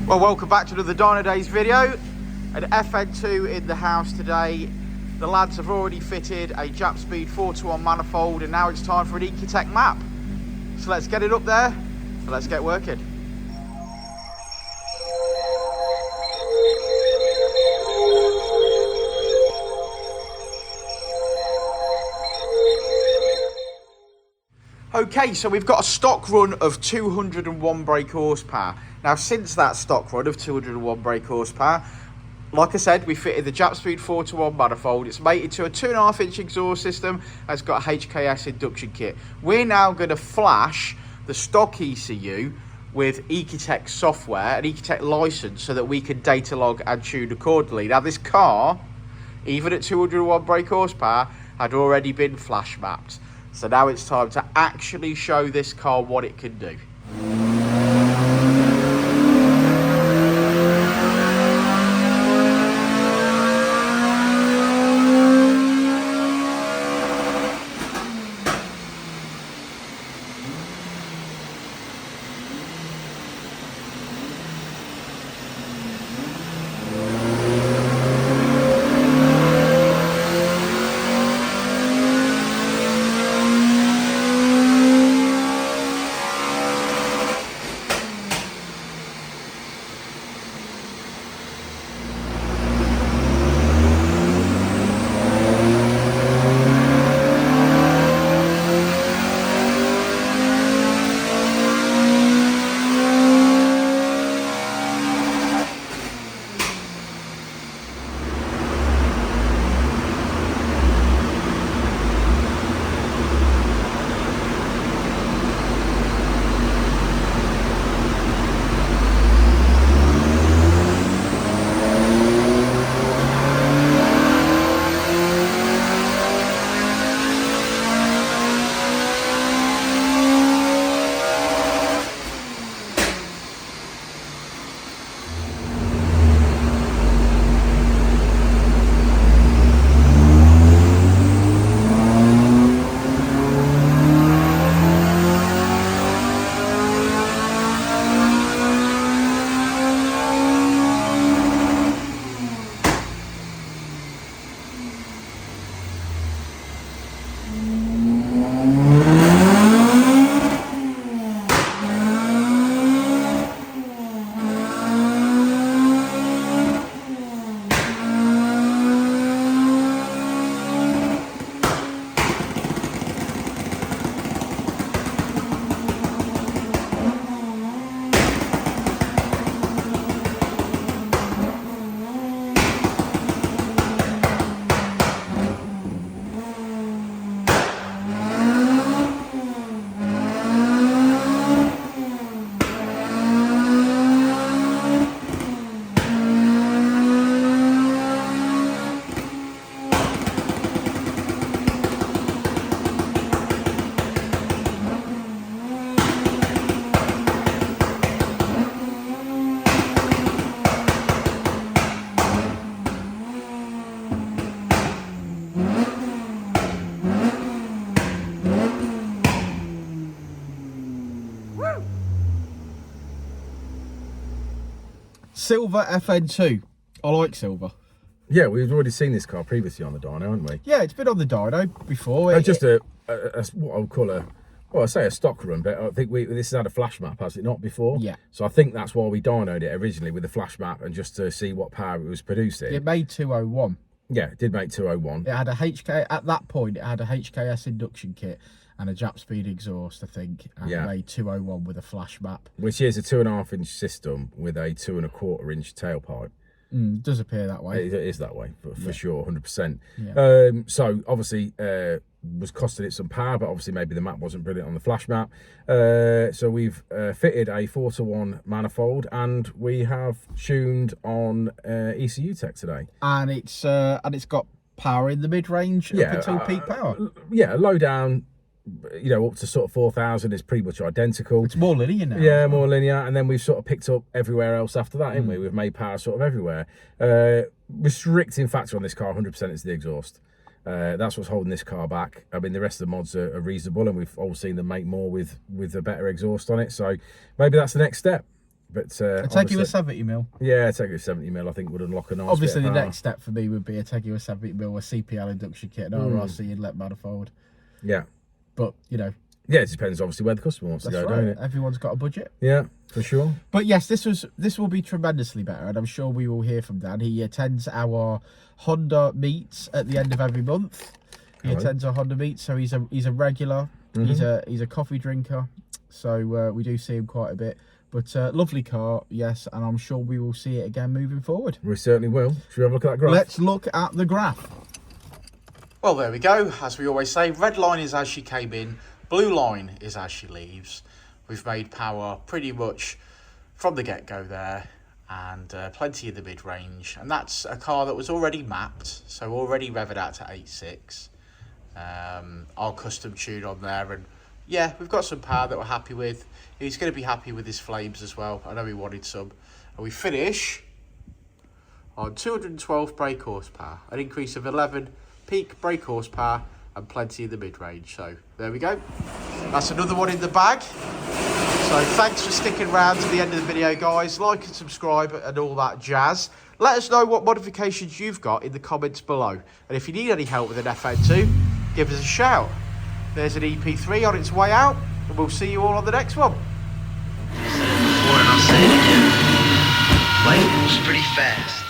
Well, welcome back to another Dynodaze video. An FN2 in the house today. The lads have already fitted a Japspeed 4-to-1 manifold, and now it's time for an ecutek map. So let's get it up there and let's get working. Okay, so we've got a stock run of 201 brake horsepower. Now, since that stock run of 201 brake horsepower, like I said, we fitted the Japspeed 4-to-1 manifold. It's mated to a 2.5-inch exhaust system, and it's got a HKS induction kit. We're now going to flash the stock ECU with ecutek software, an ecutek license, so that we can data log and tune accordingly. Now, this car, even at 201 brake horsepower, had already been flash mapped. So now it's time to actually show this car what it can do. Silver FN2. I like silver. Yeah, we've already seen this car previously on the dyno, haven't we? Yeah, it's been on the dyno before. Just what I would call I say a stock run, but I think this has had a flash map, has it not, before? Yeah. So I think that's why we dynoed it originally with a flash map, and just to see what power it was producing. It made 201. Yeah, it did make 201. It had a at that point, it had a HKS induction kit and a Japspeed exhaust, I think, and yeah. It made 201 with a flash map. Which is a 2.5-inch system with a 2.25-inch tailpipe. It does appear that way. It is that way, for sure, 100%. Yeah. So obviously was costing it some power, but obviously maybe the map wasn't brilliant on the flash map. So we've fitted a 4-to-1 manifold, and we have tuned on ecutek today. And it's got power in the mid-range, up to 2 peak power. Yeah, low down, you know, up to sort of 4,000 is pretty much identical. It's more linear now. Yeah, more linear. And then we've sort of picked up everywhere else after that, haven't we? We've made power sort of everywhere. Restricting factor on this car 100% is the exhaust. That's what's holding this car back. I mean, the rest of the mods are reasonable, and we've all seen them make more with a better exhaust on it. So maybe that's the next step. But a Tegiwa 70mm. Yeah, a Tegiwa 70mm I think would unlock a nice. Obviously, bit of the power. next step for me would be a Tegiwa 70mm, a CPL induction kit, an RRC inlet manifold. Yeah. But you know. Yeah, it depends obviously where the customer wants to go, don't it? Everyone's got a budget. Yeah, for sure. But yes, this will be tremendously better, and I'm sure we will hear from Dan. He attends our Honda meets at the end of every month. He attends our Honda meets, so he's a regular. He's a coffee drinker, so we do see him quite a bit. But lovely car, yes, and I'm sure we will see it again moving forward. We certainly will. Should we have a look at that graph? Let's look at the graph. Well, there we go. As we always say, red line is as she came in, blue line is as she leaves. We've made power pretty much from the get-go there, and plenty in the mid-range. And that's a car that was already mapped, so already revved out to 8.6. Our custom tune on there, and yeah, we've got some power that we're happy with. He's going to be happy with his flames as well. I know he wanted some. And we finish on 212 brake horsepower, an increase of 11 peak brake horsepower, and plenty in the mid-range. So there we go. That's another one in the bag. So thanks for sticking around to the end of the video, guys. Like and subscribe and all that jazz. Let us know what modifications you've got in the comments below. And if you need any help with an FN2, give us a shout. There's an EP3 on its way out, and we'll see you all on the next one. I said it before and I'll say it again. Life moves pretty fast.